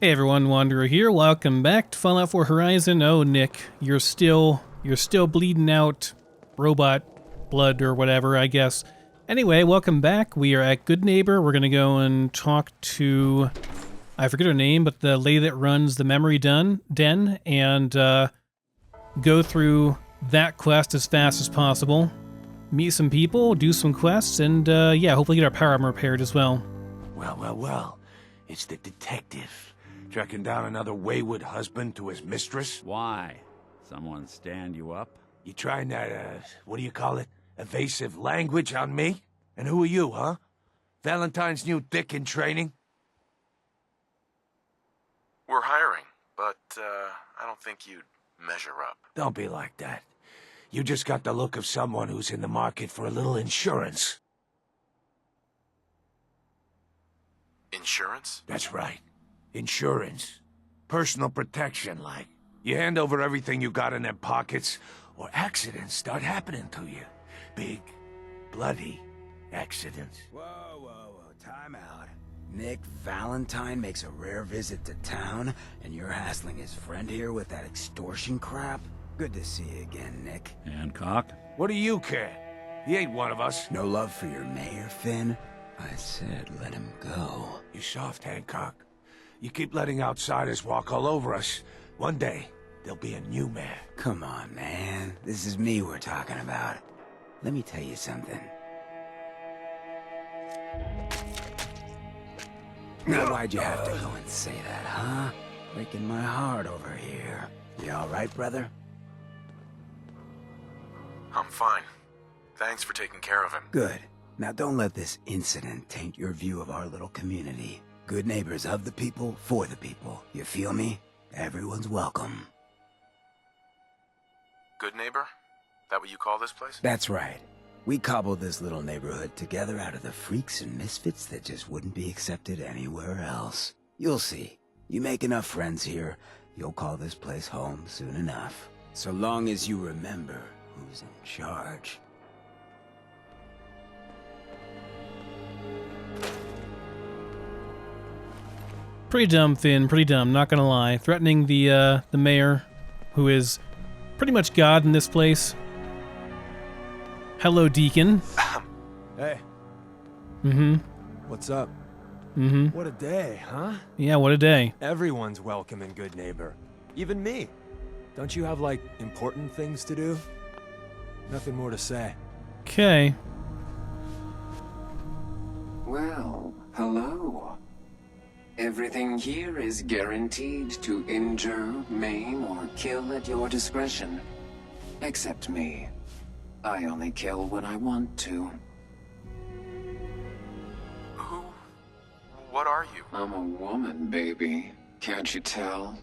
Hey everyone, Wanderer here. Welcome back to Fallout 4 Horizon. Oh, Nick, you're still bleeding out robot blood or whatever, I guess. Anyway, welcome back. We are at Goodneighbor. We're gonna go and talk to, I forget her name, but the lady that runs the memory den, and go through that quest as fast as possible. Meet some people, do some quests, and yeah, hopefully get our power armor repaired as well. Well. It's the detective. Tracking down another wayward husband to his mistress? Why? Someone stand you up? You trying that, what do you call it? Evasive language on me? And who are you, huh? Valentine's new dick in training? We're hiring, but I don't think you'd measure up. Don't be like that. You just got the look of someone who's in the market for a little insurance. Insurance? That's right. Insurance. Personal protection, like. You hand over everything you got in them pockets, or accidents start happening to you. Big, bloody accidents. Whoa, time out. Nick Valentine makes a rare visit to town, and you're hassling his friend here with that extortion crap? Good to see you again, Nick. Hancock? What do you care? He ain't one of us. No love for your mayor, Finn? I said let him go. You soft, Hancock. You keep letting outsiders walk all over us. One day, there'll be a new man. Come on, man. This is me we're talking about. Let me tell you something. Now, why'd you have to go and say that, huh? Breaking my heart over here. You all right, brother? I'm fine. Thanks for taking care of him. Good. Now don't let this incident taint your view of our little community. Good neighbors of the people, for the people. You feel me? Everyone's welcome. Goodneighbor? That what you call this place? That's right. We cobbled this little neighborhood together out of the freaks and misfits that just wouldn't be accepted anywhere else. You'll see. You make enough friends here, you'll call this place home soon enough. So long as you remember who's in charge. Pretty dumb, Finn. Pretty dumb. Not gonna lie. Threatening the mayor, who is pretty much God in this place. Hello, Deacon. Hey. Mm-hmm. What's up? Mm-hmm. What a day, huh? Yeah, what a day. Everyone's welcome in Goodneighbor. Even me. Don't you have, like, important things to do? Nothing more to say. Okay. Well, hello. Everything here is guaranteed to injure, maim, or kill at your discretion. Except me. I only kill when I want to. Who? What are you? I'm a woman, baby. Can't you tell?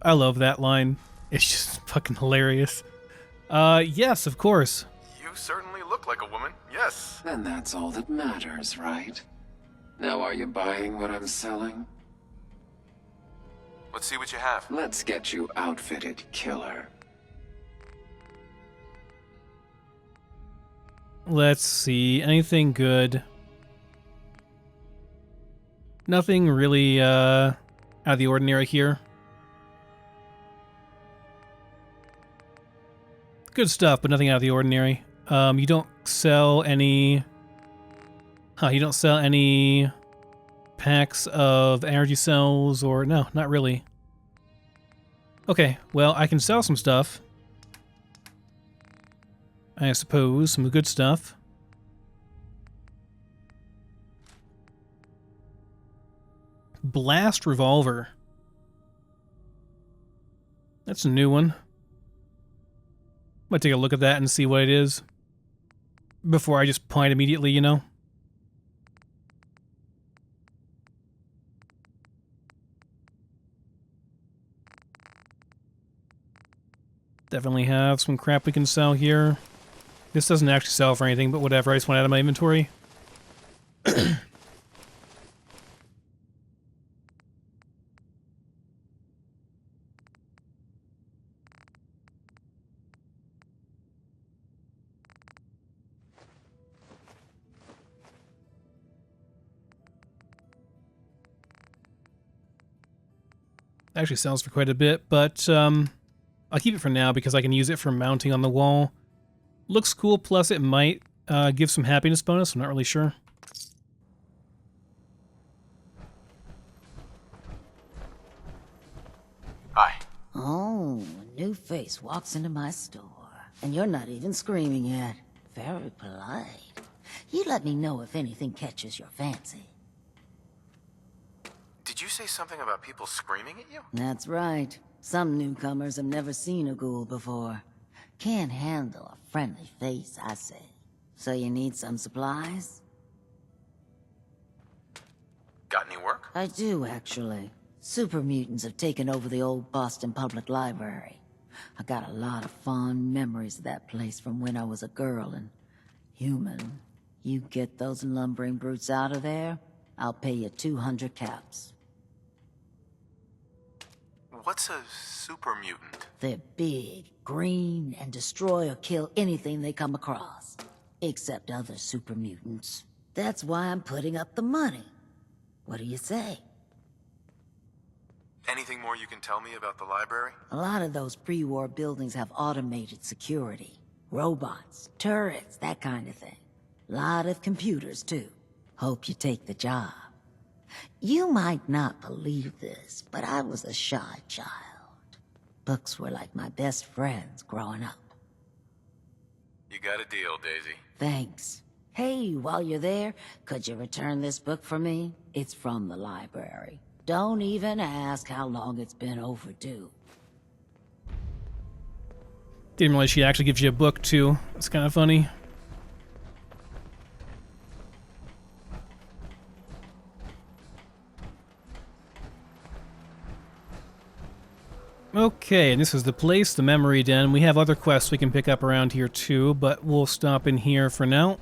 I love that line. It's just fucking hilarious. Yes, of course. You certainly look like a woman, yes. And that's all that matters, right? Now are you buying what I'm selling? Let's see what you have. Let's get you outfitted, killer. Let's see. Anything good? Nothing really, out of the ordinary here. Good stuff, but nothing out of the ordinary. You don't sell any... Huh, you don't sell any packs of energy cells or... No, not really. Okay, well, I can sell some stuff. I suppose, some good stuff. Blast revolver. That's a new one. Might take a look at that and see what it is. Before I just point immediately, you know? Definitely have some crap we can sell here. This doesn't actually sell for anything, but whatever. I just want it out of my inventory. Actually sells for quite a bit, but I'll keep it for now because I can use it for mounting on the wall. Looks cool, plus it might give some happiness bonus. I'm not really sure. Hi. Oh, a new face walks into my store. And you're not even screaming yet. Very polite. You let me know if anything catches your fancy. Did you say something about people screaming at you? That's right. Some newcomers have never seen a ghoul before. Can't handle a friendly face, I say. So you need some supplies? Got any work? I do, actually. Super mutants have taken over the old Boston Public Library. I got a lot of fond memories of that place from when I was a girl and human. You get those lumbering brutes out of there, I'll pay you 200 caps. What's a super mutant? They're big, green, and destroy or kill anything they come across. Except other super mutants. That's why I'm putting up the money. What do you say? Anything more you can tell me about the library? A lot of those pre-war buildings have automated security. Robots, turrets, that kind of thing. Lot of computers, too. Hope you take the job. You might not believe this, but I was a shy child. Books were like my best friends growing up. You got a deal, Daisy. Thanks. Hey, while you're there, could you return this book for me? It's from the library. Don't even ask how long it's been overdue. Didn't realize she actually gives you a book, too. It's kind of funny. Okay, and this is the place, the memory den. We have other quests we can pick up around here, too, but we'll stop in here for now.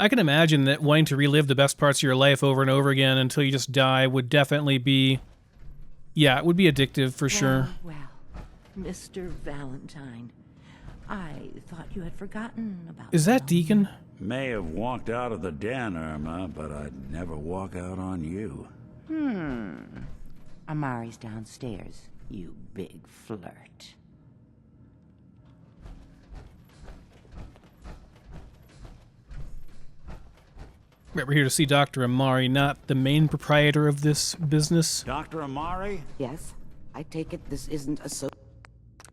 I can imagine that wanting to relive the best parts of your life over and over again until you just die would definitely be... Yeah, it would be addictive for sure. Well, Mr. Valentine, I thought you had forgotten about... Is that Deacon? May have walked out of the den, Irma, but I'd never walk out on you. Amari's downstairs, you big flirt. Right, we're here to see Dr. Amari, not the main proprietor of this business. Dr. Amari? Yes, I take it this isn't a I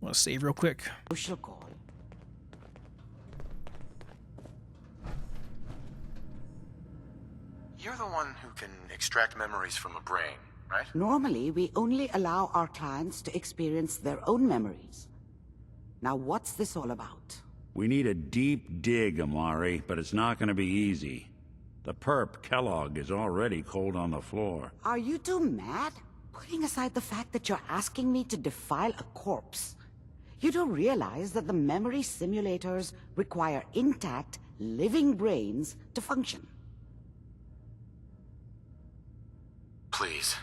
want to save real quick. social call. You're the one who can extract memories from a brain, right? Normally, we only allow our clients to experience their own memories. Now, what's this all about? We need a deep dig, Amari, but it's not going to be easy. The perp, Kellogg, is already cold on the floor. Are you two mad? Putting aside the fact that you're asking me to defile a corpse, you don't realize that the memory simulators require intact, living brains to function. Please.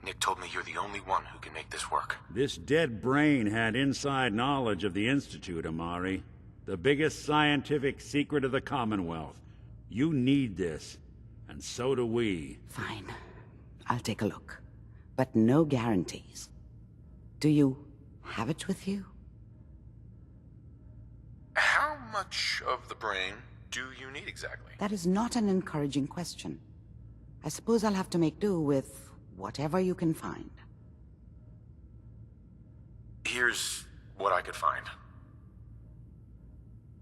Nick told me you're the only one who can make this work. This dead brain had inside knowledge of the Institute, Amari. The biggest scientific secret of the Commonwealth. You need this, and so do we. Fine. I'll take a look. But no guarantees. Do you have it with you? How much of the brain do you need exactly? That is not an encouraging question. I suppose I'll have to make do with whatever you can find. Here's what I could find.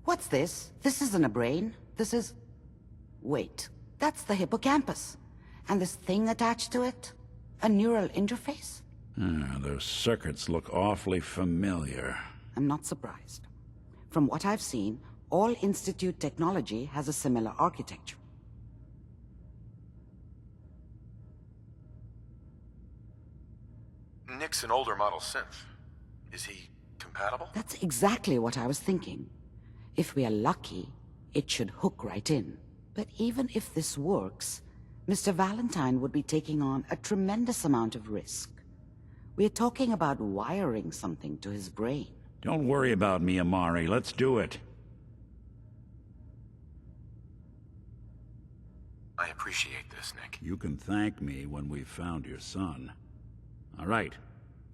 What's this? This isn't a brain. This is... Wait, that's the hippocampus. And this thing attached to it? A neural interface? Those circuits look awfully familiar. I'm not surprised. From what I've seen, all Institute technology has a similar architecture. Nick's an older model synth. Is he compatible? That's exactly what I was thinking. If we are lucky, it should hook right in. But even if this works, Mr. Valentine would be taking on a tremendous amount of risk. We're talking about wiring something to his brain. Don't worry about me, Amari. Let's do it. I appreciate this, Nick. You can thank me when we've found your son. All right,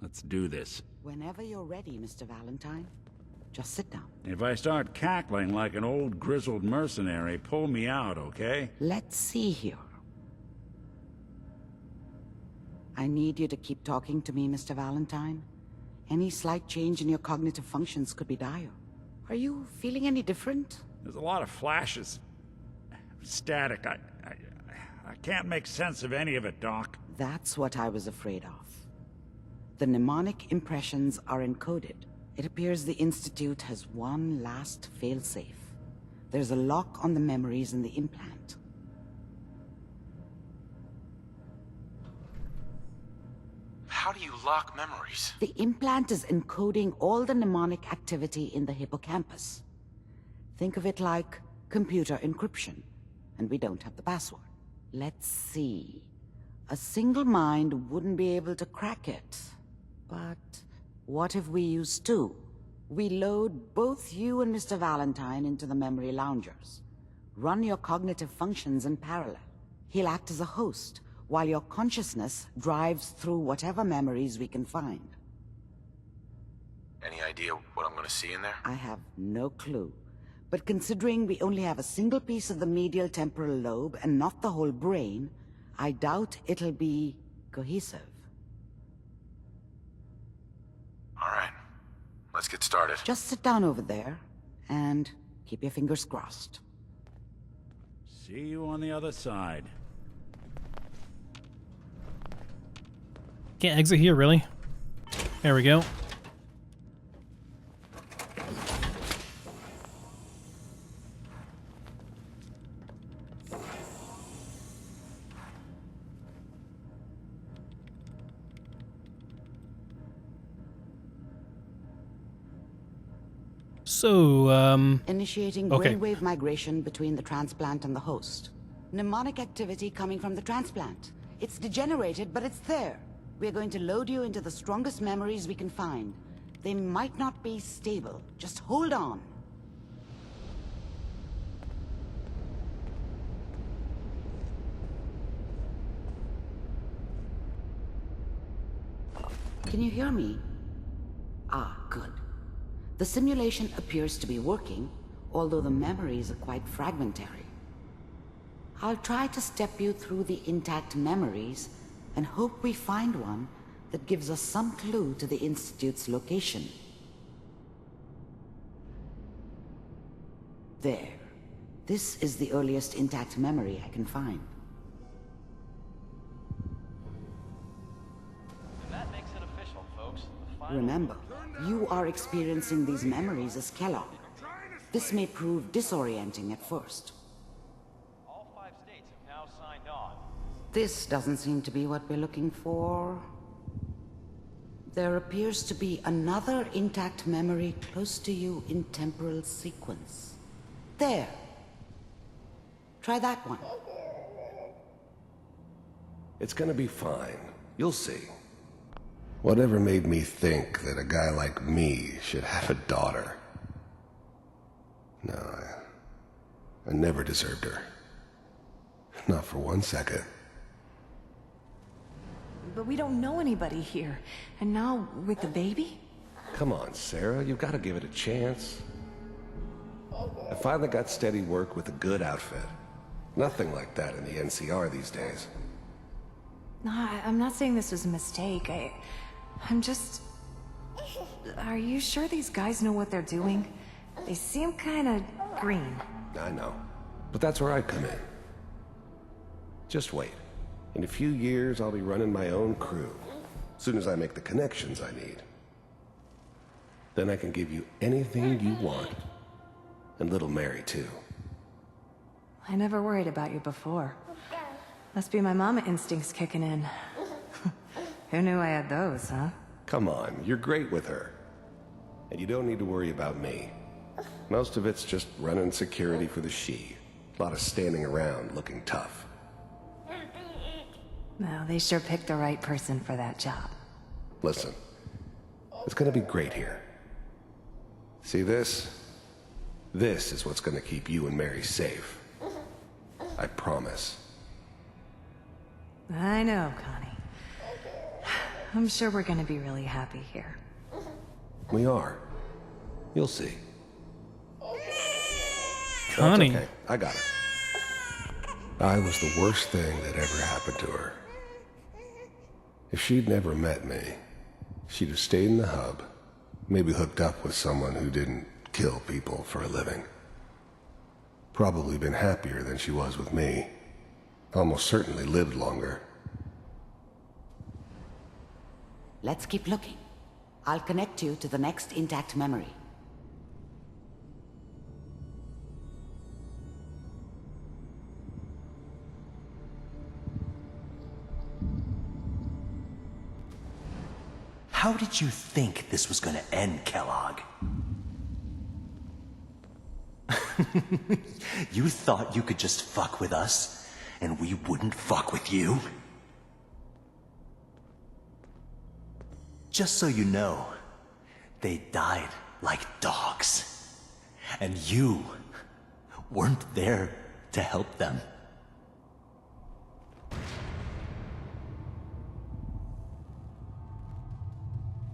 let's do this. Whenever you're ready, Mr. Valentine. Just sit down. If I start cackling like an old grizzled mercenary, pull me out, okay? Let's see here. I need you to keep talking to me, Mr. Valentine. Any slight change in your cognitive functions could be dire. Are you feeling any different? There's a lot of flashes. Static. I can't make sense of any of it, Doc. That's what I was afraid of. The mnemonic impressions are encoded. It appears the Institute has one last failsafe. There's a lock on the memories in the implant. How do you lock memories? The implant is encoding all the mnemonic activity in the hippocampus. Think of it like computer encryption, and we don't have the password. Let's see. A single mind wouldn't be able to crack it. But what if we use two? We load both you and Mr. Valentine into the memory loungers. Run your cognitive functions in parallel. He'll act as a host, while your consciousness drives through whatever memories we can find. Any idea what I'm gonna see in there? I have no clue. But considering we only have a single piece of the medial temporal lobe and not the whole brain, I doubt it'll be cohesive. All right, let's get started. Just sit down over there and keep your fingers crossed. See you on the other side. Can't exit here, really? There we go. So, Initiating okay. brainwave migration between the transplant and the host. Mnemonic activity coming from the transplant. It's degenerated, but it's there. We're going to load you into the strongest memories we can find. They might not be stable. Just hold on. Can you hear me? Ah, good. The simulation appears to be working, although the memories are quite fragmentary. I'll try to step you through the intact memories and hope we find one that gives us some clue to the Institute's location. There. This is the earliest intact memory I can find. And that makes it official, folks. Remember, you are experiencing these memories as Kellogg. This may prove disorienting at first. All 5 states have now signed on. This doesn't seem to be what we're looking for. There appears to be another intact memory close to you in temporal sequence. There. Try that one. It's gonna be fine. You'll see. Whatever made me think that a guy like me should have a daughter? No, I never deserved her. Not for 1 second. But we don't know anybody here. And now, with the baby? Come on, Sarah, you've got to give it a chance. I finally got steady work with a good outfit. Nothing like that in the NCR these days. No, I'm not saying this was a mistake. I'm just... Are you sure these guys know what they're doing? They seem kinda green. I know. But that's where I come in. Just wait. In a few years, I'll be running my own crew. As soon as I make the connections I need. Then I can give you anything you want. And little Mary, too. I never worried about you before. Must be my mama instincts kicking in. Who knew I had those, huh? Come on, you're great with her. And you don't need to worry about me. Most of it's just running security for the she. A lot of standing around looking tough. Well, they sure picked the right person for that job. Listen, it's gonna be great here. See this? This is what's gonna keep you and Mary safe. I promise. I know, Connie. I'm sure we're gonna be really happy here. We are. You'll see. Connie. That's okay. I got her. I was the worst thing that ever happened to her. If she'd never met me, she'd have stayed in the hub, maybe hooked up with someone who didn't kill people for a living. Probably been happier than she was with me. Almost certainly lived longer. Let's keep looking. I'll connect you to the next intact memory. How did you think this was gonna end, Kellogg? You thought you could just fuck with us, and we wouldn't fuck with you? Just so you know, they died like dogs. And you weren't there to help them.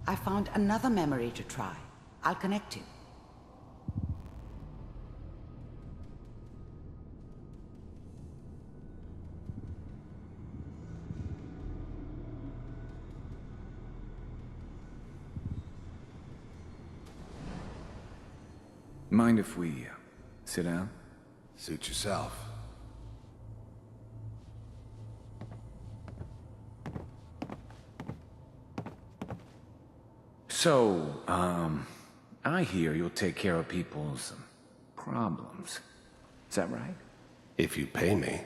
I found another memory to try. I'll connect you. Mind if we sit down? Suit yourself. So, I hear you'll take care of people's problems. Is that right? If you pay me.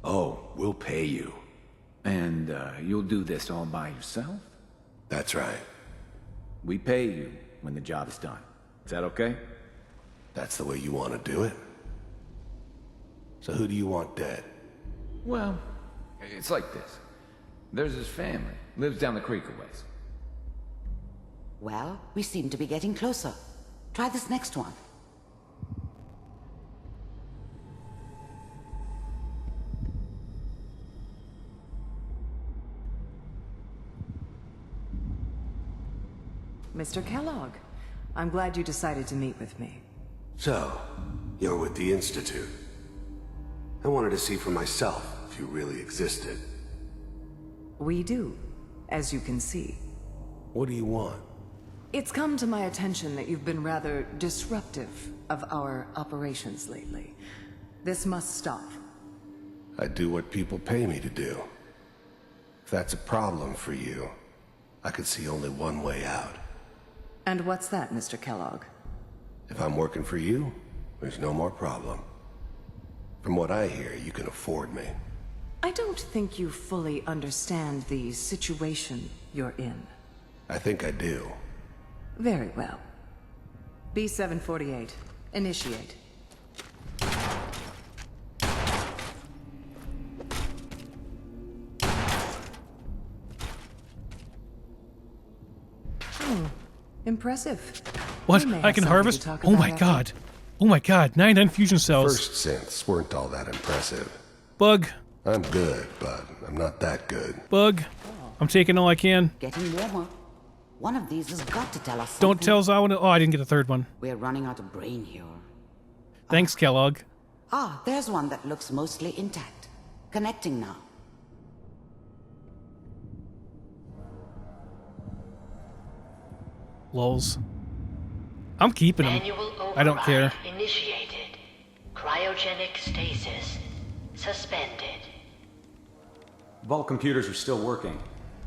Oh, we'll pay you. And, you'll do this all by yourself? That's right. We pay you when the job is done. Is that okay? That's the way you want to do it? So who do you want dead? Well, it's like this. There's his family. Lives down the creek a ways. Well, we seem to be getting closer. Try this next one. Mr. Kellogg, I'm glad you decided to meet with me. So, you're with the Institute. I wanted to see for myself if you really existed. We do, as you can see. What do you want? It's come to my attention that you've been rather disruptive of our operations lately. This must stop. I do what people pay me to do. If that's a problem for you, I could see only one way out. And what's that, Mr. Kellogg? If I'm working for you, there's no more problem. From what I hear, you can afford me. I don't think you fully understand the situation you're in. I think I do. Very well. B-748, initiate. Impressive. What? We may I have can something harvest? to talk Oh about my after. god. Oh my god. 99 fusion cells. First synths weren't all that impressive. Bug. I'm good, but I'm not that good. Bug. I'm taking all I can. Getting warmer. One of these has got to tell us something. Don't tell Zawa. Oh, I didn't get the third one. We're running out of brain here. Thanks, Kellogg. Ah, there's one that looks mostly intact. Connecting now. Lols. I'm keeping them. I don't care. Initiated. Cryogenic stasis. Suspended. Vault computers are still working.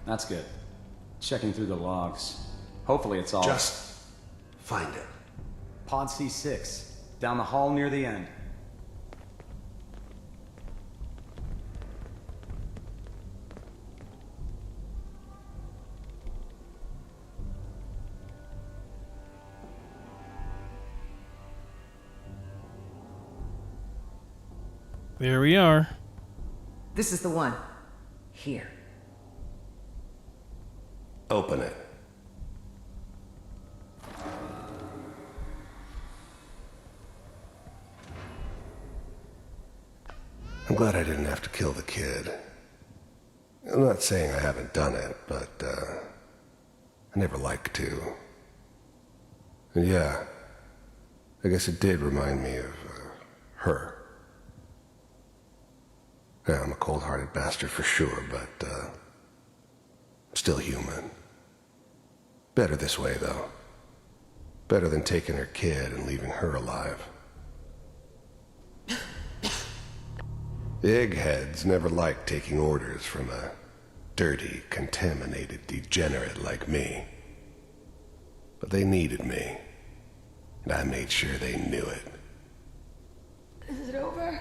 That's good. Checking through the logs. Hopefully it's all... Just find it. Pod C6. Down the hall near the end. There we are. This is the one. Here. Open it. I'm glad I didn't have to kill the kid. I'm not saying I haven't done it, but, I never liked to. And yeah, I guess it did remind me of, her. Yeah, I'm a cold-hearted bastard for sure, but, I'm still human. Better this way, though. Better than taking her kid and leaving her alive. The eggheads never liked taking orders from a dirty, contaminated degenerate like me. But they needed me, and I made sure they knew it. Is it over?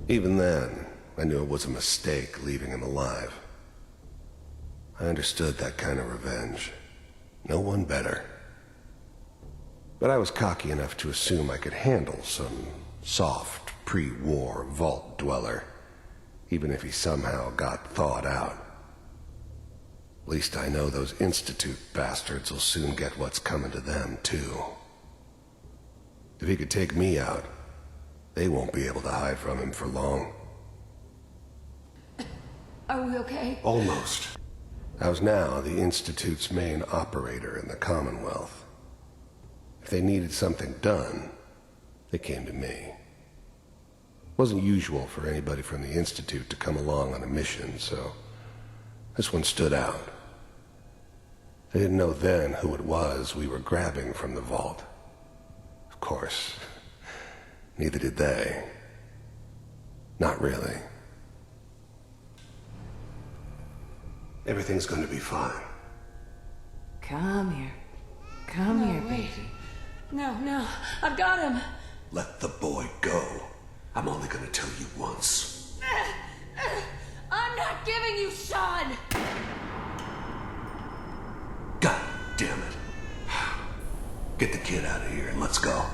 Even then, I knew it was a mistake leaving him alive. I understood that kind of revenge. No one better. But I was cocky enough to assume I could handle some soft, pre-war vault dweller, even if he somehow got thawed out. At least I know those Institute bastards will soon get what's coming to them, too. If he could take me out, they won't be able to hide from him for long. Are we okay? Almost. I was now the Institute's main operator in the Commonwealth. If they needed something done, they came to me. It wasn't usual for anybody from the Institute to come along on a mission, so this one stood out. They didn't know then who it was we were grabbing from the vault. Of course, neither did they. Not really. Everything's going to be fine. Come here. Come here, baby. No, I've got him. Let the boy go. I'm only going to tell you once. I'm not giving you Sean! God damn it. Get the kid out of here and let's go.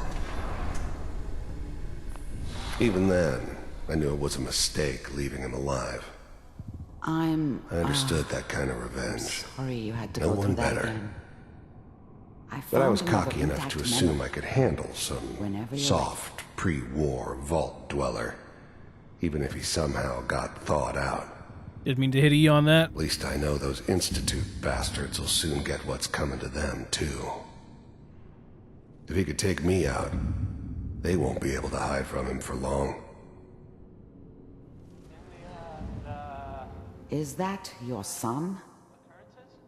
Even then, I knew it was a mistake leaving him alive. I understood that kind of revenge. Sorry you had to no go one through that better. again. But I was found another cocky enough intact to assume memory. I could handle some Whenever you're soft, pre-war vault dweller, even if he somehow got thawed out. Didn't mean to hit you on that. At least I know those Institute bastards will soon get what's coming to them, too. If he could take me out, they won't be able to hide from him for long. Is that your son?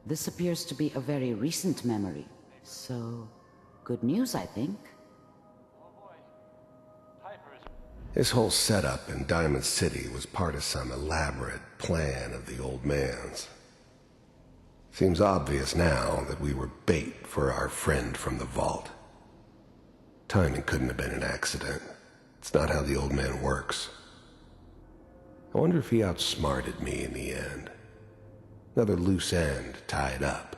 This appears to be a very recent memory. So, good news, I think. This whole setup in Diamond City was part of some elaborate plan of the old man's. Seems obvious now that we were bait for our friend from the vault. Timing couldn't have been an accident. It's not how the old man works. I wonder if he outsmarted me in the end. Another loose end tied up.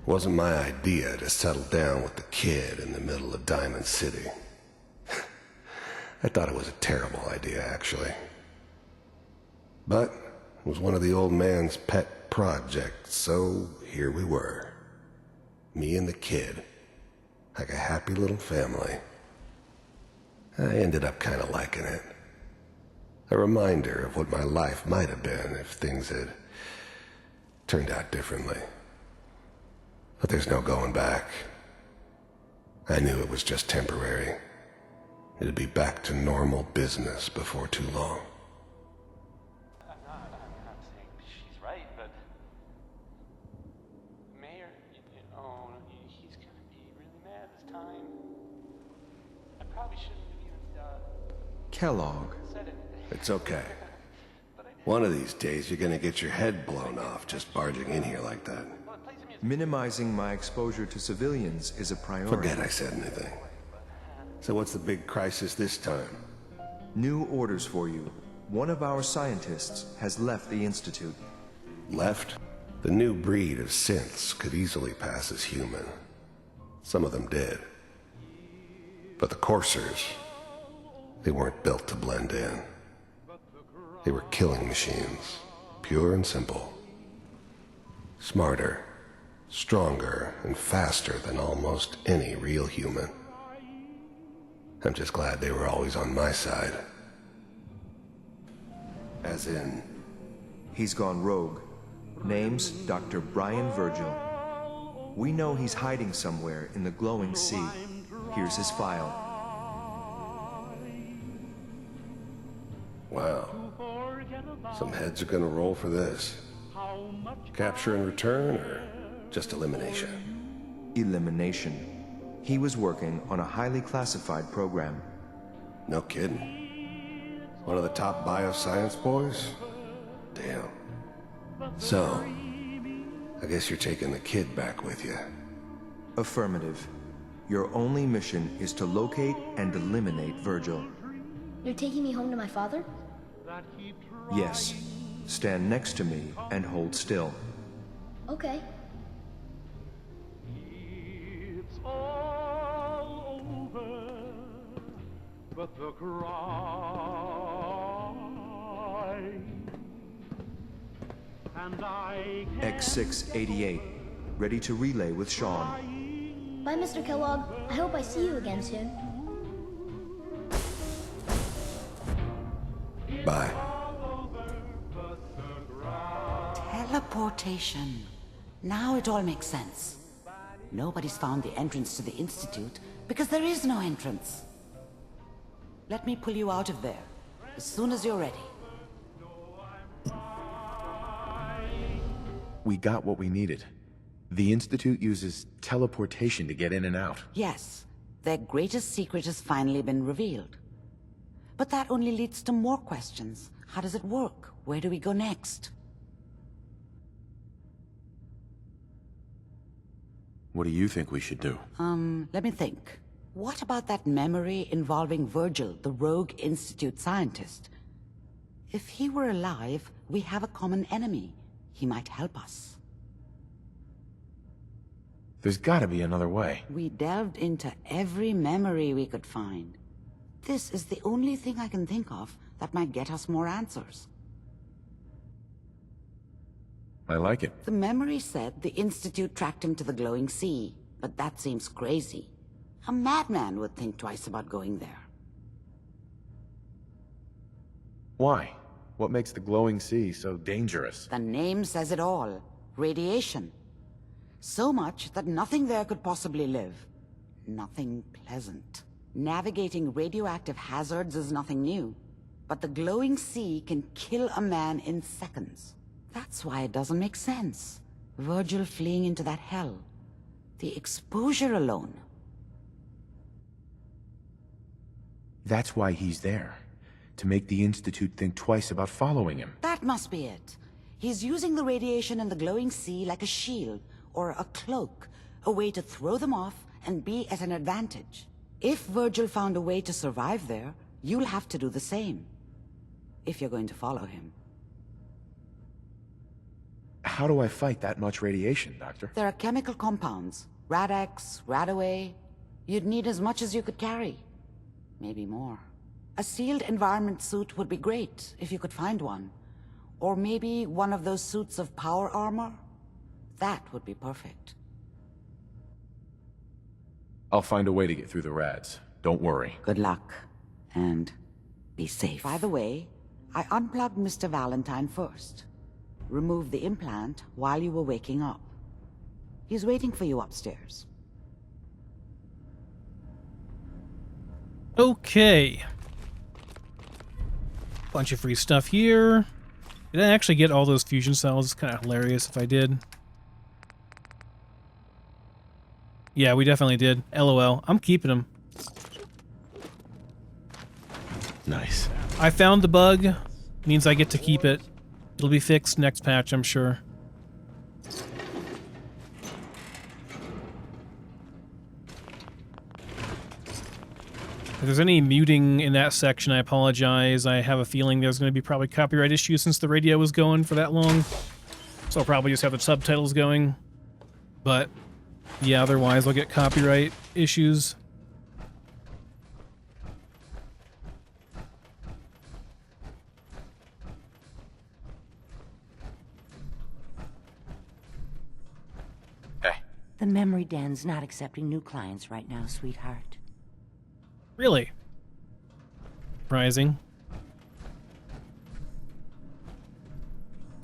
It wasn't my idea to settle down with the kid in the middle of Diamond City. I thought it was a terrible idea, actually. But it was one of the old man's pet projects, so here we were. Me and the kid. Like a happy little family. I ended up kind of liking it. A reminder of what my life might have been if things had turned out differently. But there's no going back. I knew it was just temporary. It'd be back to normal business before too long. I'm not saying she's right, but Mayor, he's gonna be really mad this time. I probably shouldn't have even Kellogg. said it. It's okay. One of these days you're gonna get your head blown off just barging in here like that. Minimizing my exposure to civilians is a priority. Forget I said anything. So what's the big crisis this time? New orders for you. One of our scientists has left the Institute. Left? The new breed of synths could easily pass as human. Some of them did. But the coursers, they weren't built to blend in. They were killing machines, pure and simple. Smarter, stronger, and faster than almost any real human. I'm just glad they were always on my side. As in... He's gone rogue. Name's Dr. Brian Virgil. We know he's hiding somewhere in the glowing sea. Here's his file. Wow. Some heads are gonna roll for this. Capture and return, or just elimination? Elimination. He was working on a highly classified program. No kidding. One of the top bioscience boys? Damn. So, I guess you're taking the kid back with you. Affirmative. Your only mission is to locate and eliminate Virgil. You're taking me home to my father? Yes. Stand next to me and hold still. Okay. It's all over, but the cry, and I X688, ready to relay with Sean. Bye, Mr. Kellogg. I hope I see you again soon. Bye. Teleportation. Now it all makes sense. Nobody's found the entrance to the Institute because there is no entrance. Let me pull you out of there as soon as you're ready. We got what we needed. The Institute uses teleportation to get in and out. Yes, their greatest secret has finally been revealed. But that only leads to more questions. How does it work? Where do we go next? What do you think we should do? Let me think. What about that memory involving Virgil, the rogue Institute scientist? If he were alive, we have a common enemy. He might help us. There's gotta be another way. We delved into every memory we could find. This is the only thing I can think of that might get us more answers. I like it. The memory said the Institute tracked him to the glowing sea, but that seems crazy. A madman would think twice about going there. Why? What makes the glowing sea so dangerous? The name says it all. Radiation. So much that nothing there could possibly live. Nothing pleasant. Navigating radioactive hazards is nothing new. But the glowing sea can kill a man in seconds. That's why it doesn't make sense. Virgil fleeing into that hell. The exposure alone. That's why he's there. To make the Institute think twice about following him. That must be it. He's using the radiation in the glowing sea like a shield, or a cloak, a way to throw them off and be at an advantage. If Virgil found a way to survive there, you'll have to do the same. If you're going to follow him. How do I fight that much radiation, Doctor? There are chemical compounds. Rad-X, Radaway. You'd need as much as you could carry. Maybe more. A sealed environment suit would be great, if you could find one. Or maybe one of those suits of power armor? That would be perfect. I'll find a way to get through the rads. Don't worry. Good luck. And be safe. By the way, I unplugged Mr. Valentine first. Removed the implant while you were waking up. He's waiting for you upstairs. Okay. Bunch of free stuff here. Did I actually get all those fusion cells? It's kind of hilarious if I did. Yeah, we definitely did. LOL. I'm keeping them. Nice. I found the bug. Means I get to keep it. It'll be fixed next patch, I'm sure. If there's any muting in that section, I apologize. I have a feeling there's going to be probably copyright issues since the radio was going for that long. So I'll probably just have the subtitles going. But, yeah, otherwise I'll get copyright issues. The memory den's not accepting new clients right now, sweetheart. Really? Surprising.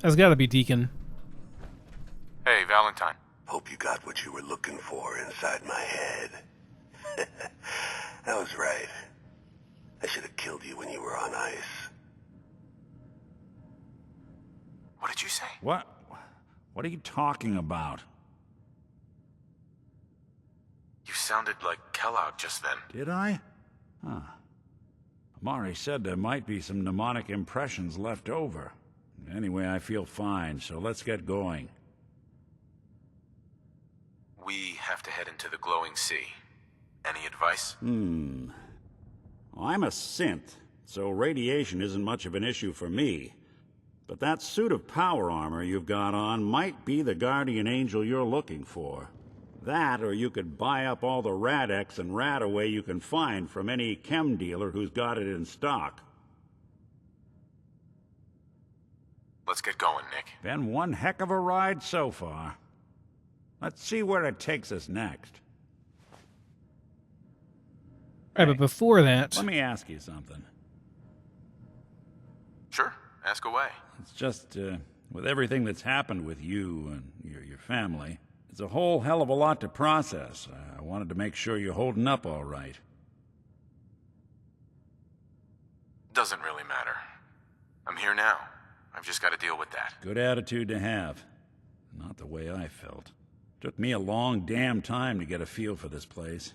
That's gotta be Deacon. Hey, Valentine. Hope you got what you were looking for inside my head. I was right. I should have killed you when you were on ice. What did you say? What are you talking about? You sounded like Kellogg just then. Did I? Huh. Amari said there might be some mnemonic impressions left over. Anyway, I feel fine, so let's get going. We have to head into the glowing sea. Any advice? Well, I'm a synth, so radiation isn't much of an issue for me. But that suit of power armor you've got on might be the guardian angel you're looking for. That, or you could buy up all the Rad-X and Rad-Away you can find from any chem dealer who's got it in stock. Let's get going, Nick. Been one heck of a ride so far. Let's see where it takes us next. Right, but before that... Let me ask you something. Sure, ask away. It's just, with everything that's happened with you and your family, it's a whole hell of a lot to process. I wanted to make sure you're holding up all right. Doesn't really matter. I'm here now. I've just got to deal with that. Good attitude to have. Not the way I felt. Took me a long damn time to get a feel for this place.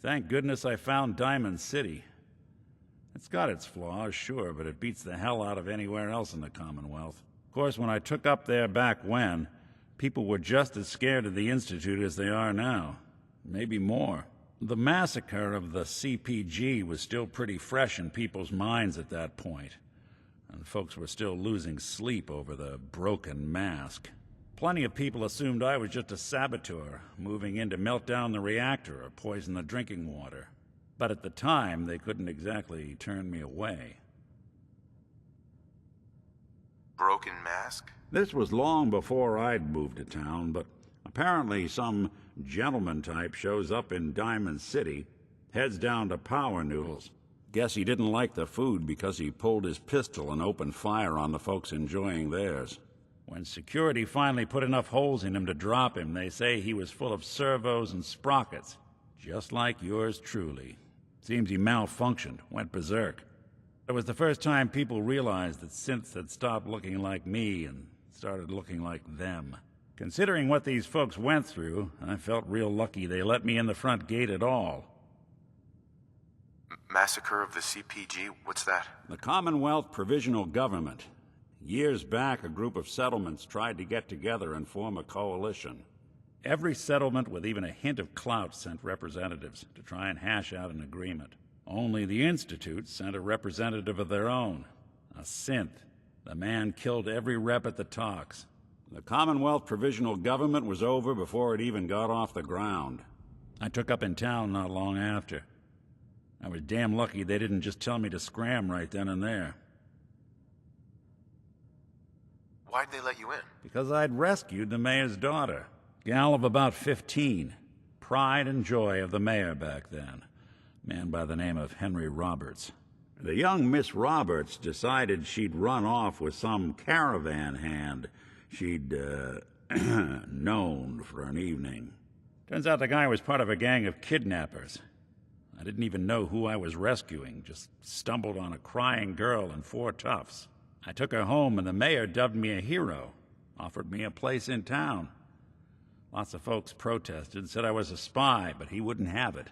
Thank goodness I found Diamond City. It's got its flaws, sure, but it beats the hell out of anywhere else in the Commonwealth. Of course, when I took up there back when, people were just as scared of the Institute as they are now. Maybe more. The massacre of the CPG was still pretty fresh in people's minds at that point, and folks were still losing sleep over the broken mask. Plenty of people assumed I was just a saboteur, moving in to melt down the reactor or poison the drinking water. But at the time, they couldn't exactly turn me away. Broken mask? This was long before I'd moved to town, but apparently some gentleman type shows up in Diamond City, heads down to Power Noodles. Guess he didn't like the food because he pulled his pistol and opened fire on the folks enjoying theirs. When security finally put enough holes in him to drop him, they say he was full of servos and sprockets, just like yours truly. Seems he malfunctioned, went berserk. It was the first time people realized that synths had stopped looking like me and started looking like them. Considering what these folks went through, I felt real lucky they let me in the front gate at all. Massacre of the CPG? What's that? The Commonwealth Provisional Government. Years back, a group of settlements tried to get together and form a coalition. Every settlement with even a hint of clout sent representatives to try and hash out an agreement. Only the Institute sent a representative of their own, a synth. The man killed every rep at the talks. The Commonwealth Provisional Government was over before it even got off the ground. I took up in town not long after. I was damn lucky they didn't just tell me to scram right then and there. Why'd they let you in? Because I'd rescued the mayor's daughter. Gal of about 15. Pride and joy of the mayor back then. Man by the name of Henry Roberts. The young Miss Roberts decided she'd run off with some caravan hand she'd, known for an evening. Turns out the guy was part of a gang of kidnappers. I didn't even know who I was rescuing, just stumbled on a crying girl and 4 toughs. I took her home and the mayor dubbed me a hero, offered me a place in town. Lots of folks protested, said I was a spy, but he wouldn't have it.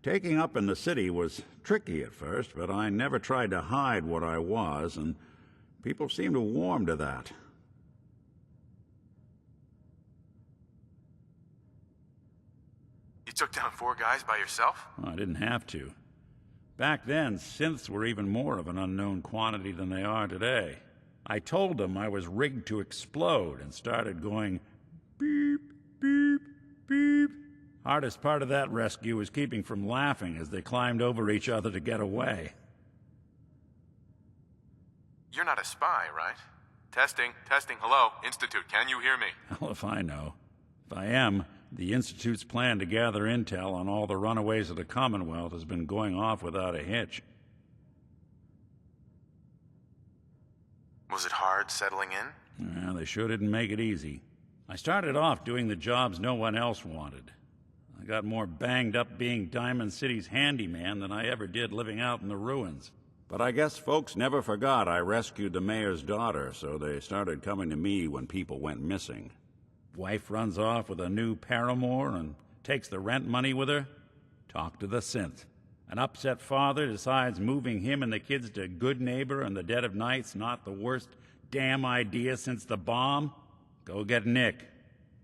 Taking up in the city was tricky at first, but I never tried to hide what I was, and people seemed to warm to that. You took down 4 guys by yourself? Well, I didn't have to. Back then, synths were even more of an unknown quantity than they are today. I told them I was rigged to explode and started going beep, beep, beep. Hardest part of that rescue was keeping from laughing as they climbed over each other to get away. You're not a spy, right? Testing, hello, Institute, can you hear me? Hell if I know. If I am, The Institute's plan to gather intel on all the runaways of the Commonwealth has been going off without a hitch. Was it hard settling in? Well, they sure didn't make it easy. I started off doing the jobs no one else wanted. I got more banged up being Diamond City's handyman than I ever did living out in the ruins. But I guess folks never forgot I rescued the mayor's daughter, so they started coming to me when people went missing. Wife runs off with a new paramour and takes the rent money with her. Talk to the synth. An upset father decides moving him and the kids to Goodneighbor in the dead of night's not the worst damn idea since the bomb. Go get Nick.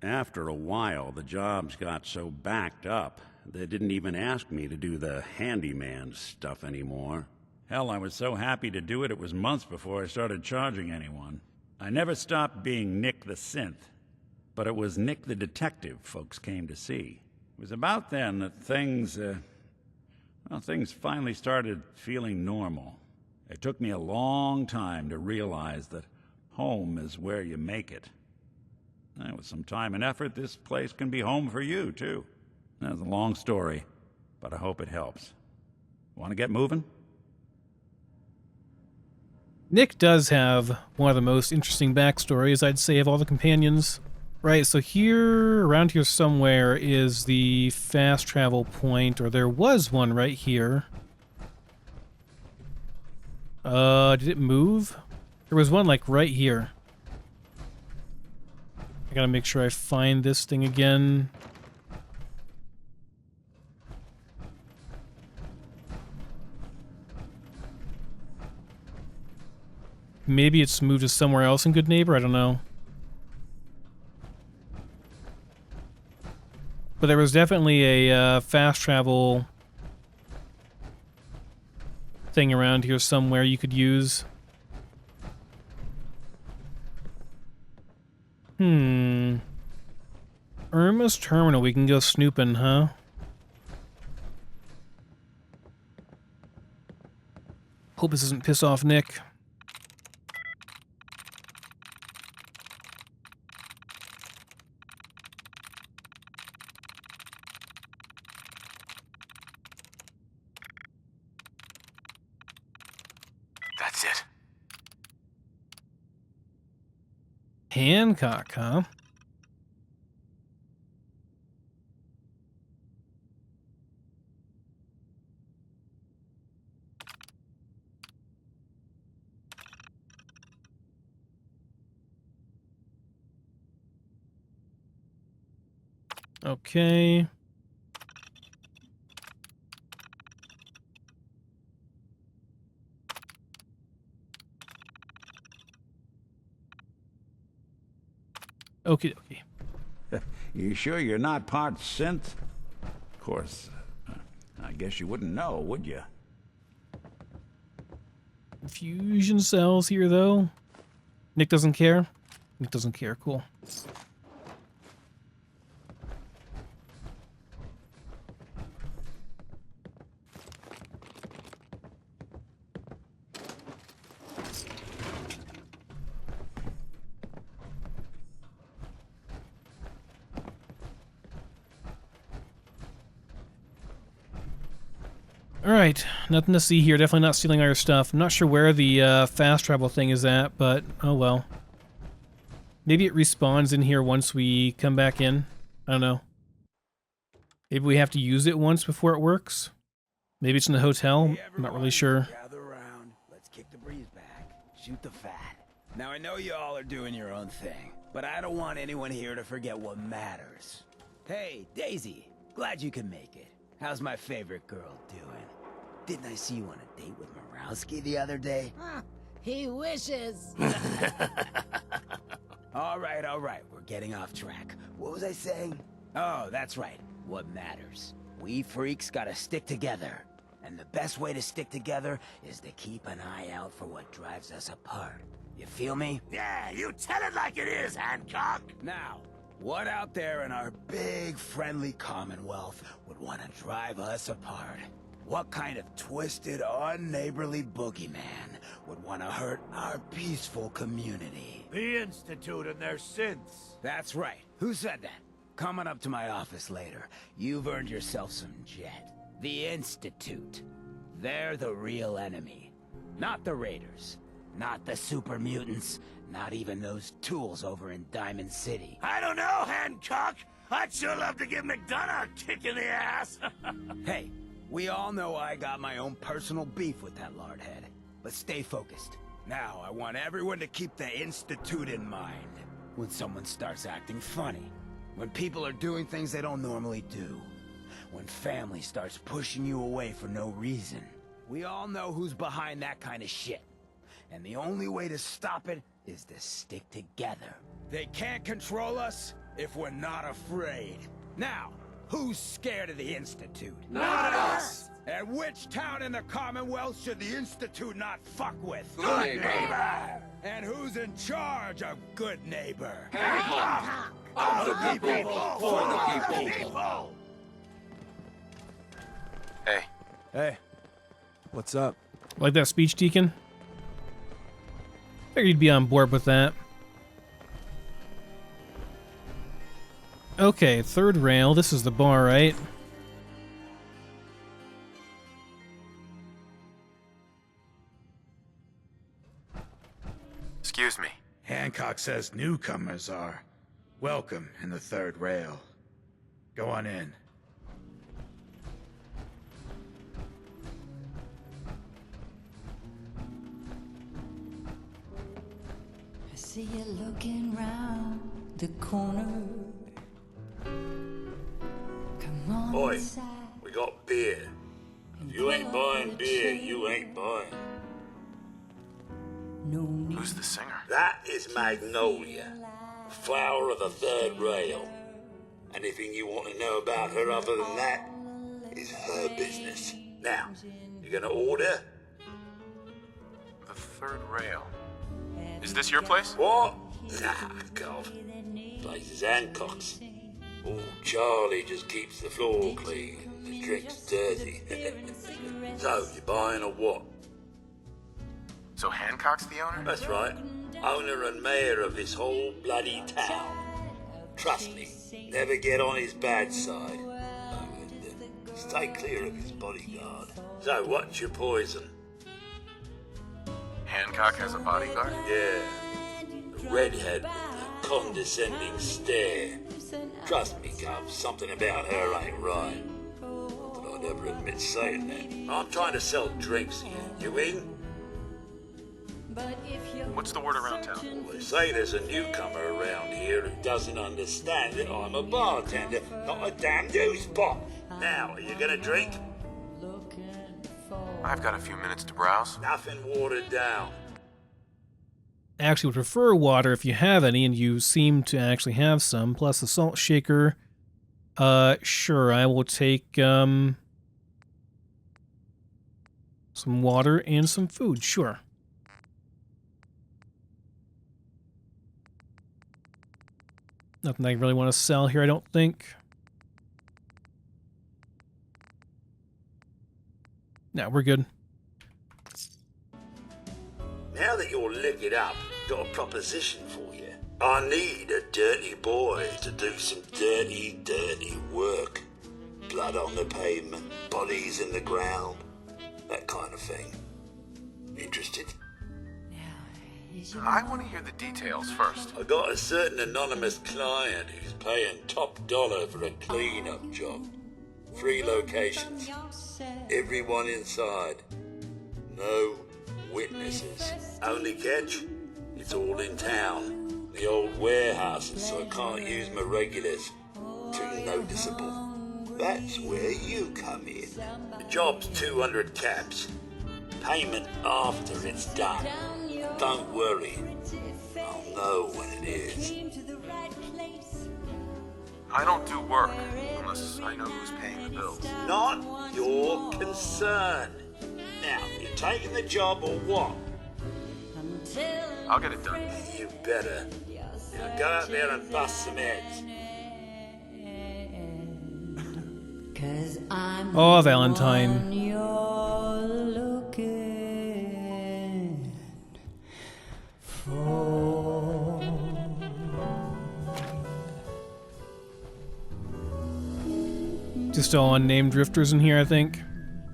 After a while, the jobs got so backed up, they didn't even ask me to do the handyman stuff anymore. Hell, I was so happy to do it, it was months before I started charging anyone. I never stopped being Nick the synth, but it was Nick the detective folks came to see. It was about then that things finally started feeling normal. It took me a long time to realize that home is where you make it. And with some time and effort, this place can be home for you, too. That's a long story, but I hope it helps. Want to get moving? Nick does have one of the most interesting backstories, I'd say, of all the companions. Right, so here, around here somewhere, is the fast travel point, or there was one right here. Did it move? There was one, like, right here. I gotta make sure I find this thing again. Maybe it's moved to somewhere else in Goodneighbor, I don't know. But there was definitely a fast travel thing around here somewhere you could use. Irma's Terminal, we can go snooping, huh? Hope this doesn't piss off Nick. That's it. Hancock, huh? Okay. Okie dokie. You sure you're not part synth? Of course, I guess you wouldn't know, would you? Fusion cells here, though. Nick doesn't care? Nick doesn't care, cool. Alright, nothing to see here. Definitely not stealing our stuff. I'm not sure where the fast travel thing is at, but oh well. Maybe it respawns in here once we come back in. I don't know. Maybe we have to use it once before it works. Maybe it's in the hotel. Hey, I'm not really sure. Gather around. Let's kick the breeze back. Shoot the fat. Now I know you all are doing your own thing, but I don't want anyone here to forget what matters. Hey, Daisy. Glad you can make it. How's my favorite girl doing? Didn't I see you on a date with Morowski the other day? He wishes. All right, we're getting off track. What was I saying? Oh, that's right. What matters. We freaks gotta stick together. And the best way to stick together is to keep an eye out for what drives us apart. You feel me? Yeah, you tell it like it is, Hancock. Now, what out there in our big, friendly Commonwealth would want to drive us apart? What kind of twisted, unneighborly boogeyman would want to hurt our peaceful community? The Institute and their synths. That's right. Who said that? coming up to my office later. You've earned yourself some jet. The Institute. They're the real enemy. Not the Raiders. Not the super mutants. Not even those tools over in Diamond City. I don't know, Hancock. I'd sure love to give McDonough a kick in the ass. Hey, we all know I got my own personal beef with that lardhead. But stay focused. Now, I want everyone to keep the Institute in mind. When someone starts acting funny. When people are doing things they don't normally do. When family starts pushing you away for no reason. We all know who's behind that kind of shit. And the only way to stop it is to stick together. They can't control us if we're not afraid. Now, who's scared of the Institute? Not us! And which town in the Commonwealth should the Institute not fuck with? Goodneighbor! And who's in charge of Goodneighbor? Hancock! Of the people, for the people! Hey. Hey. What's up? Like that speech, Deacon? Figured you'd be on board with that. Okay, third rail. This is the bar, right? Excuse me. Hancock says newcomers are welcome in the third rail. Go on in. I see you looking round the corner. Come on Oi, inside. we got beer. If you ain't buying beer, you ain't buying. Who's the singer? That is Magnolia, flower of the third rail. Anything you want to know about her other than that is her business. Now, you gonna order? The third rail. Is this your place? What? Nah, God. Place is Hancock's. Oh, Charlie just keeps the floor clean. The drink's dirty. So, you buying or what? So Hancock's the owner? That's right. Owner and mayor of this whole bloody town. Trust me, never get on his bad side. Stay clear of his bodyguard. So, what's your poison? Hancock has a bodyguard? Yeah. The redhead with the condescending stare. Trust me, Cub, something about her ain't right. Not that I'd ever admit saying that. I'm trying to sell drinks here. You in? What's the word around town? Well, they say there's a newcomer around here who doesn't understand that I'm a bartender, not a damn news bot. Now, are you gonna drink? I've got a few minutes to browse. Nothing watered down. I actually would prefer water if you have any, and you seem to actually have some, plus a salt shaker. Sure, I will take, some water and some food, sure. Nothing I really want to sell here, I don't think. No, we're good. Now that you're liquored up, got a proposition for you. I need a dirty boy to do some dirty, dirty work. Blood on the pavement, bodies in the ground, that kind of thing. Interested? I want to hear the details first. I got a certain anonymous client who's paying top dollar for a clean-up job. 3 locations. Everyone inside. No witnesses. Only catch? It's all in town. The old warehouses, so I can't use my regulars. Too noticeable. That's where you come in. The job's 200 caps. Payment after it's done. Don't worry. I'll know when it is. I don't do work unless I know who's paying the bills. Not your concern. Now, you taking the job or what? I'll get it done. You better. Now go out there and bust some heads. Oh, Valentine. There's still unnamed drifters in here, I think.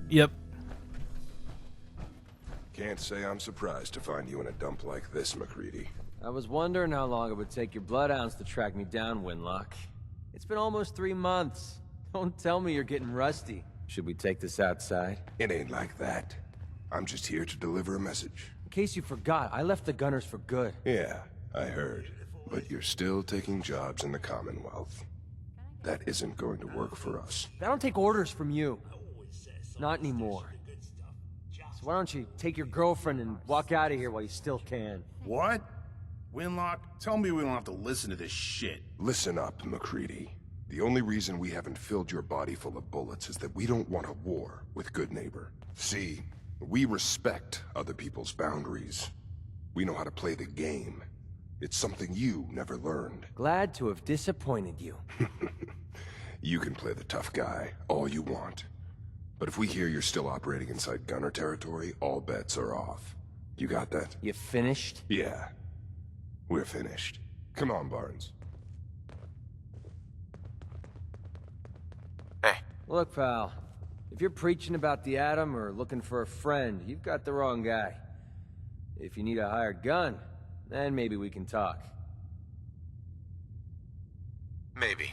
Yep. Can't say I'm surprised to find you in a dump like this, MacReady. I was wondering how long it would take your bloodhounds to track me down, Winlock. It's been almost 3 months. Don't tell me you're getting rusty. Should we take this outside? It ain't like that. I'm just here to deliver a message. In case you forgot, I left the Gunners for good. Yeah, I heard. But you're still taking jobs in the Commonwealth. That isn't going to work for us. I don't take orders from you. Not anymore. So why don't you take your girlfriend and walk out of here while you still can? What? Winlock, tell me we don't have to listen to this shit. Listen up, MacReady. The only reason we haven't filled your body full of bullets is that we don't want a war with Goodneighbor. See, we respect other people's boundaries. We know how to play the game. It's something you never learned. Glad to have disappointed you. You can play the tough guy all you want. But if we hear you're still operating inside Gunner territory, all bets are off. You got that? You finished? Yeah. We're finished. Come on, Barnes. Hey. Look, pal. If you're preaching about the atom or looking for a friend, you've got the wrong guy. If you need a hired gun, then maybe we can talk. Maybe.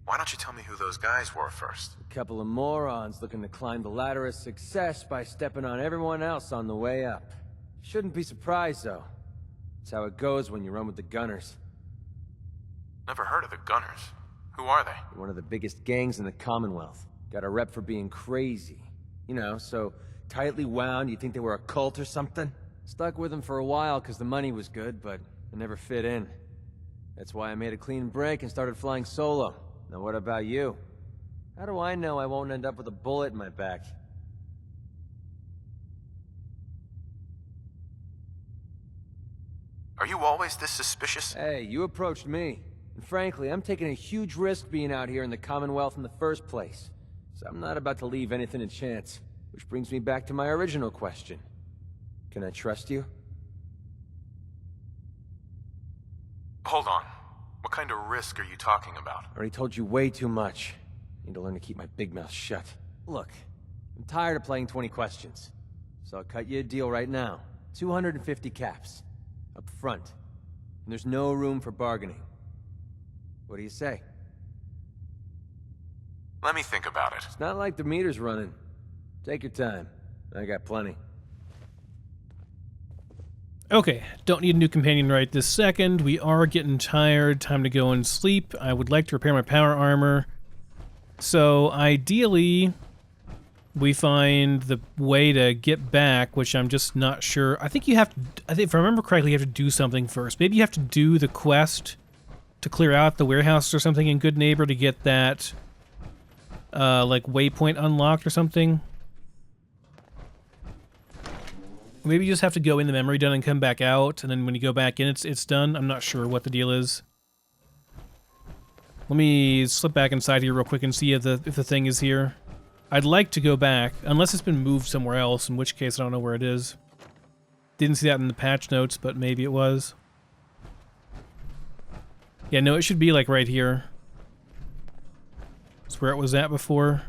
Why don't you tell me who those guys were first? A couple of morons looking to climb the ladder of success by stepping on everyone else on the way up. Shouldn't be surprised, though. It's how it goes when you run with the Gunners. Never heard of the Gunners. Who are they? They're one of the biggest gangs in the Commonwealth. Got a rep for being crazy. You know, so tightly wound you'd think they were a cult or something. Stuck with them for a while because the money was good, but it never fit in. That's why I made a clean break and started flying solo. Now what about you? How do I know I won't end up with a bullet in my back? Are you always this suspicious? Hey, you approached me. And frankly, I'm taking a huge risk being out here in the Commonwealth in the first place. So I'm not about to leave anything to chance. Which brings me back to my original question. Can I trust you? Hold on. What kind of risk are you talking about? I already told you way too much. Need to learn to keep my big mouth shut. Look, I'm tired of playing 20 questions. So I'll cut you a deal right now. 250 caps. Up front. And there's no room for bargaining. What do you say? Let me think about it. It's not like the meter's running. Take your time. I got plenty. Okay, don't need a new companion right this second. We are getting tired. Time to go and sleep. I would like to repair my power armor. So, ideally, we find the way to get back, which I'm just not sure. I think you have to, if I remember correctly, you have to do something first. Maybe you have to do the quest to clear out the warehouse or something in Goodneighbor to get that, like, waypoint unlocked or something. Maybe you just have to go in the memory done and come back out, and then when you go back in, it's done. I'm not sure what the deal is. Let me slip back inside here real quick and see if the thing is here. I'd like to go back, unless it's been moved somewhere else, in which case I don't know where it is. Didn't see that in the patch notes, but maybe it was. Yeah, no, it should be like right here. It's where it was at before.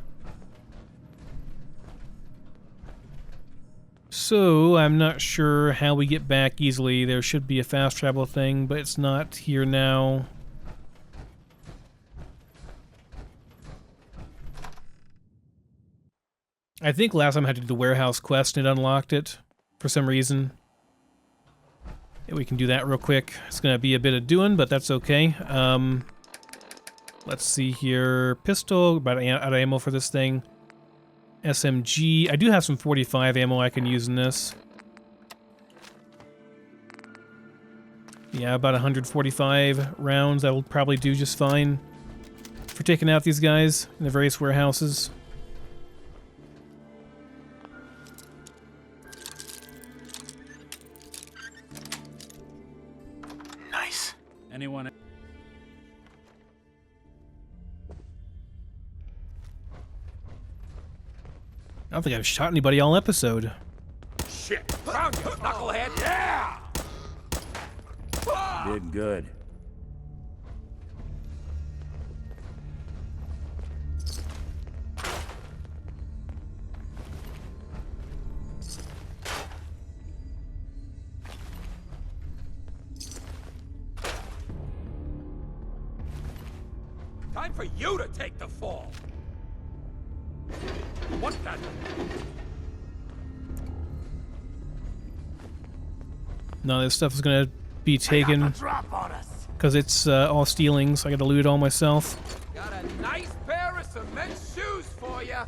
So, I'm not sure how we get back easily. There should be a fast travel thing, but it's not here now. I think last time I had to do the warehouse quest and it unlocked it for some reason. Yeah, we can do that real quick. It's going to be a bit of doing, but that's okay. Let's see here. Pistol, about out of ammo for this thing. SMG. I do have some 45 ammo I can use in this. Yeah, about 145 rounds. That'll probably do just fine for taking out these guys in the various warehouses. Nice. Anyone? I don't think I've shot anybody all episode. Shit. Found you, knucklehead. Yeah! Did good. Time for you to take the fall. What the? No, this stuff is gonna be taken Drop on us. because it's all stealing, so I gotta loot it all myself. Got a nice pair of cement shoes for you.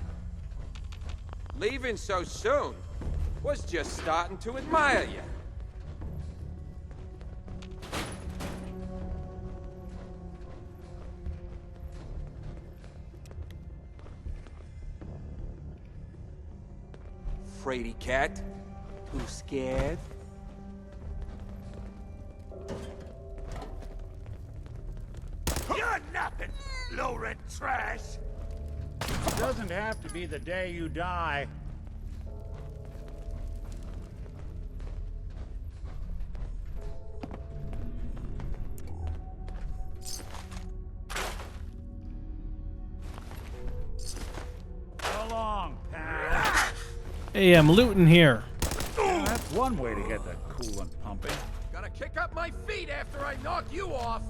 Leaving so soon. Was just starting to admire you. Fraidy cat. Too scared? You're nothing, low-rent trash! Doesn't have to be the day you die. So long, pal. Hey, I'm looting here. Yeah, that's one way to get the coolant pumping. Gotta kick up my feet after I knock you off.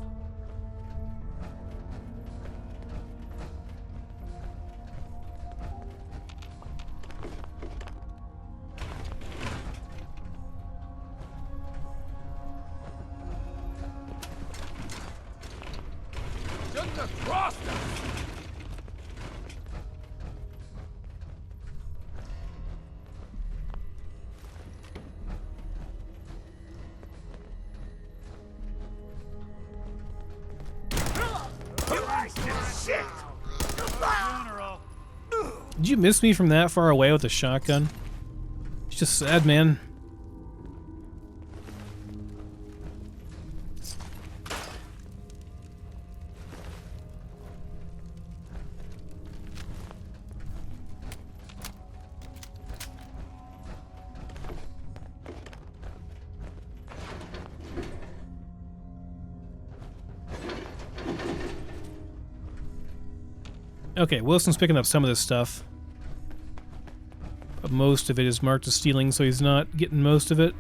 Shouldn't have crossed us. Shit! Did you miss me from that far away with a shotgun? It's just sad, man. Okay, Wilson's picking up some of this stuff. But most of it is marked as stealing, so he's not getting most of it.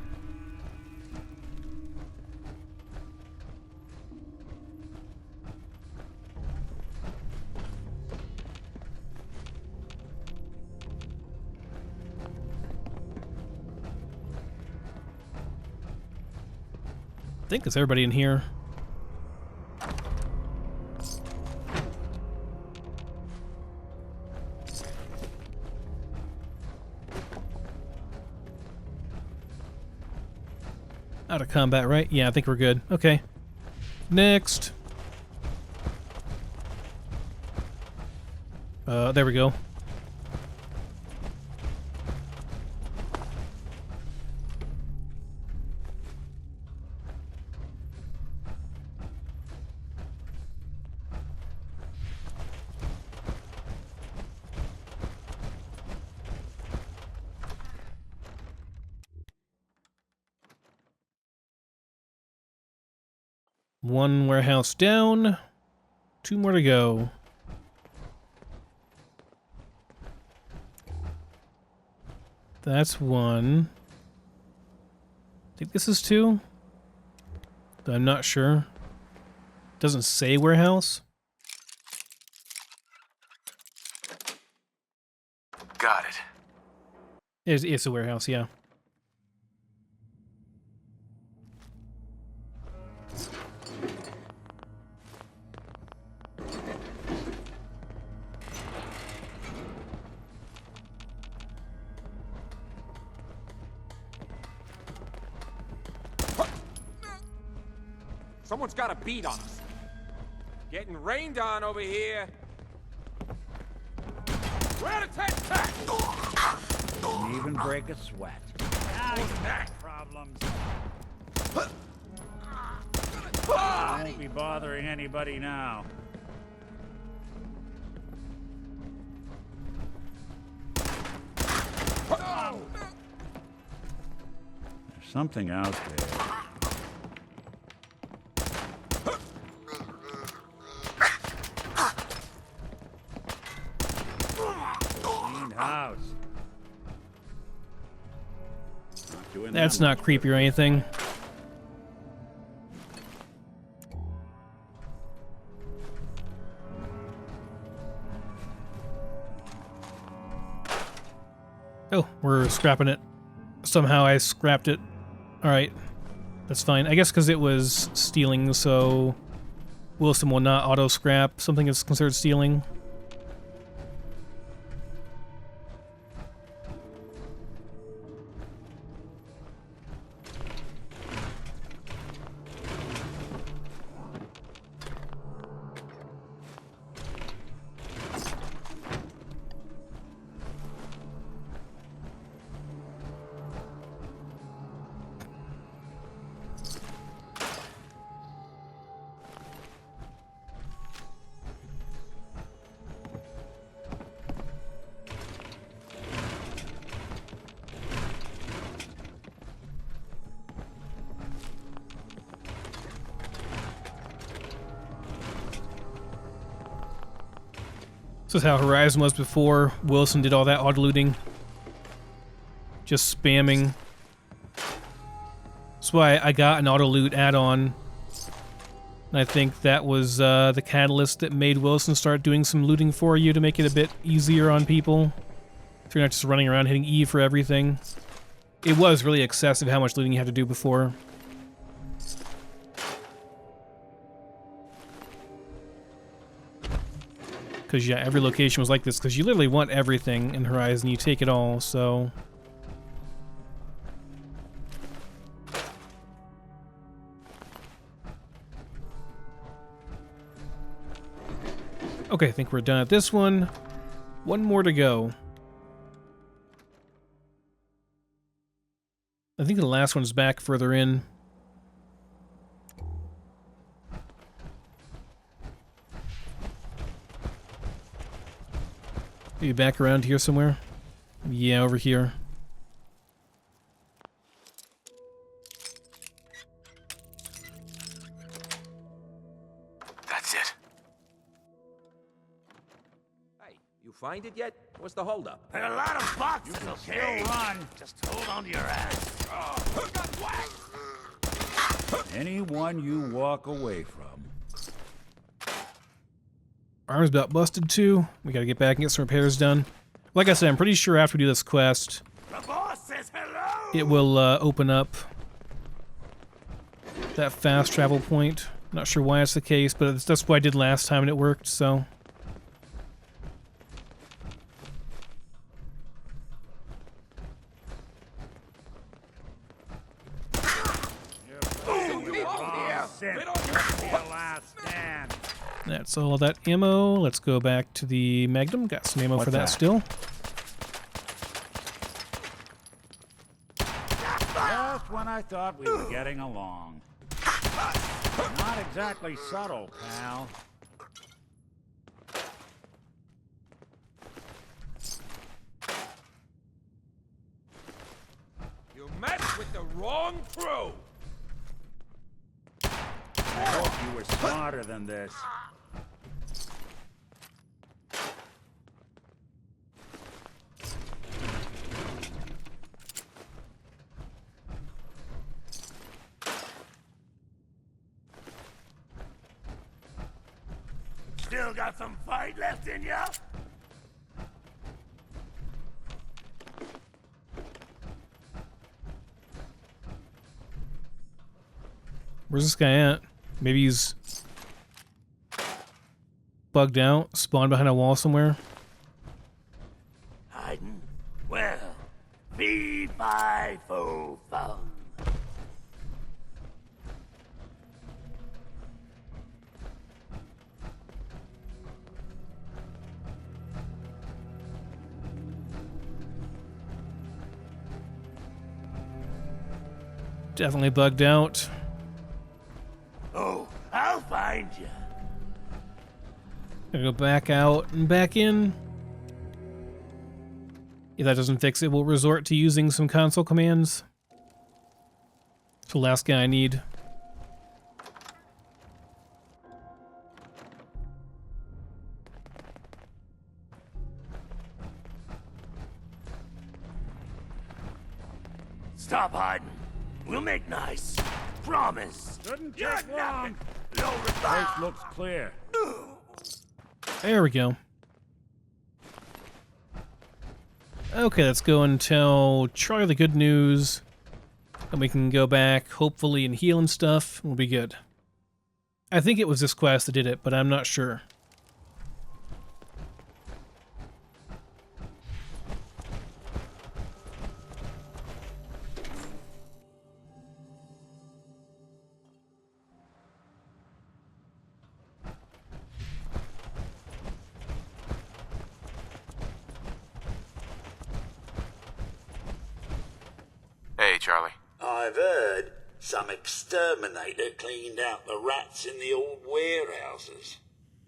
I think it's everybody in here. Out of combat, right? Yeah, I think we're good. Okay. Next. There we go. One warehouse down. 2 more to go. That's 1. I think this is 2. I'm not sure. Doesn't say warehouse. Got it. It's a warehouse, yeah. Someone's got a beat on us. Getting rained on over here. We're at attack! Didn't even break a sweat. Now you got problems. I won't be bothering anybody now. There's something out there. House. That's not creepy or anything. Oh, we're scrapping it. Somehow I scrapped it. Alright. That's fine. I guess because it was stealing, so Wilson will not auto-scrap something that's considered stealing. This is how Horizon was before Wilson did all that auto-looting. Just spamming. That's why I got an auto-loot add-on. And I think that was the catalyst that made Wilson start doing some looting for you to make it a bit easier on people. So you're not just running around hitting E for everything. It was really excessive how much looting you had to do before. Because, yeah, every location was like this, because you literally want everything in Horizon, you take it all, so... Okay, I think we're done at this one. One more to go. I think the last one's back further in. Maybe back around here somewhere? Yeah, over here. That's it. Hey, you find it yet? What's the holdup? There are a lot of boxes, okay? Still run. Just hold on to your ass. Who got whacked? Anyone you walk away from. Arm's about busted too. We gotta get back and get some repairs done. Like I said, I'm pretty sure after we do this quest, The boss says hello. it will open up that fast travel point. Not sure why it's the case, but that's what I did last time and it worked, so... That's all that ammo. Let's go back to the Magnum. Got some ammo for that still. Just when I thought we were getting along. Not exactly subtle, pal. You met with the wrong crew. I hope you were smarter than this. Still got some fight left in ya? Where's this guy at? Maybe he's bugged out, spawned behind a wall somewhere. Hiding? Well, fee, fi, fo, fum. Definitely bugged out. Oh, I'll find you. Gonna go back out and back in. If that doesn't fix it, we'll resort to using some console commands. It's the last guy I need. Stop hiding. We'll make nice. Promise. Shouldn't You're take long. nothing. No Place looks clear. There we go. Okay, let's go and tell Charlie the good news. And we can go back, hopefully, and heal and stuff. We'll be good. I think it was this quest that did it, but I'm not sure. Hey, Charlie. I've heard some exterminator cleaned out the rats in the old warehouses.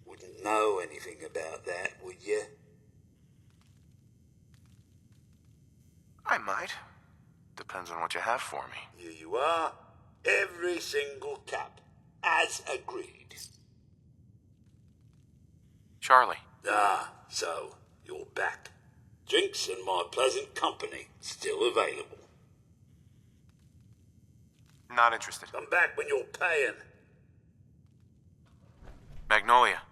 Wouldn't know anything about that, would you? I might. Depends on what you have for me. Here you are. Every single cap, as agreed. Charlie. Ah, so you're back. Drinks and my pleasant company still available. Not interested. Come back when you're paying. Magnolia.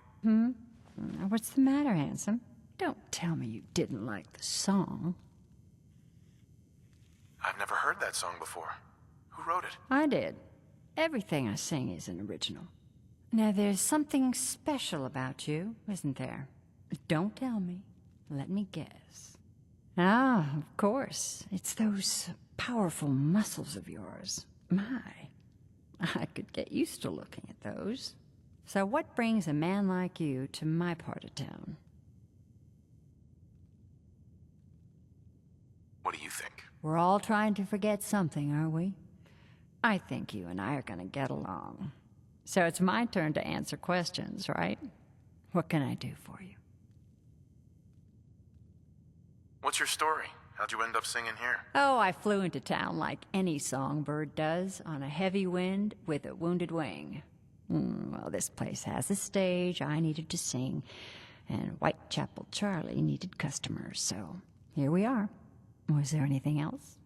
What's the matter, handsome? Don't tell me you didn't like the song. I've never heard that song before. Who wrote it? I did. Everything I sing is an original. Now, there's something special about you, isn't there? Don't tell me. Let me guess. Ah, of course. It's those powerful muscles of yours. My, I could get used to looking at those. So what brings a man like you to my part of town? What do you think? We're all trying to forget something, are we? I think you and I are gonna get along. So it's my turn to answer questions, right? What can I do for you? What's your story? How'd you end up singing here? Oh, I flew into town like any songbird does, on a heavy wind with a wounded wing. Well, this place has a stage, I needed to sing, and Whitechapel Charlie needed customers, so here we are. Was there anything else?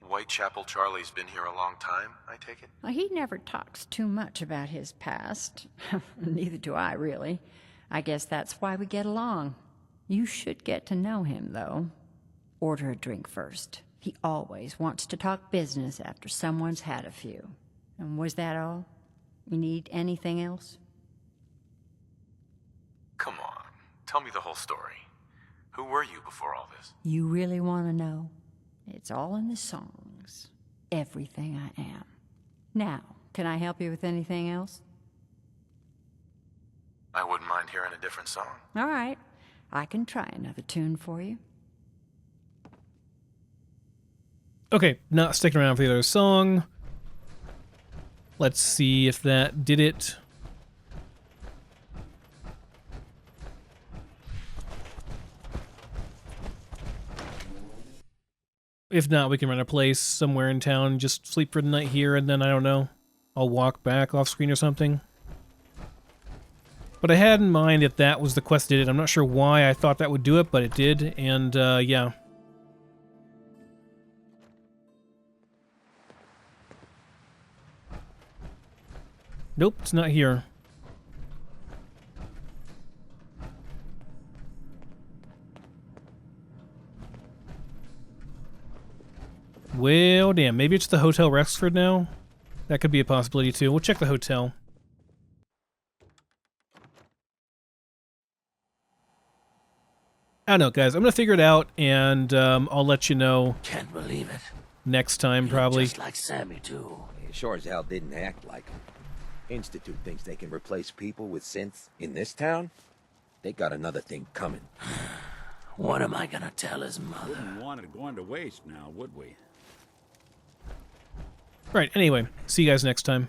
Whitechapel Charlie's been here a long time, I take it? Well, he never talks too much about his past. Neither do I, really. I guess that's why we get along. You should get to know him, though. Order a drink first. He always wants to talk business after someone's had a few. And was that all? You need anything else? Come on, tell me the whole story. Who were you before all this? You really want to know? It's all in the songs. Everything I am. Now, can I help you with anything else? I wouldn't mind hearing a different song. All right. I can try another tune for you. Okay, not sticking around for the other song. Let's see if that did it. If not, we can rent a place somewhere in town, just sleep for the night here, and then, I don't know, I'll walk back off screen or something. But I had in mind that that was the quest that did it. I'm not sure why I thought that would do it, but it did, and yeah. Nope, it's not here. Well, damn, maybe it's the Hotel Rexford now? That could be a possibility too. We'll check the hotel. I don't know, guys. I'm gonna figure it out, and I'll let you know. Can't believe it. Next time, probably. Just like Sammy, too. He sure as hell didn't act like him. Institute thinks they can replace people with synths in this town? They got another thing coming. What am I gonna tell his mother? Wouldn't want it going to waste now, would we? Right, anyway, see you guys next time.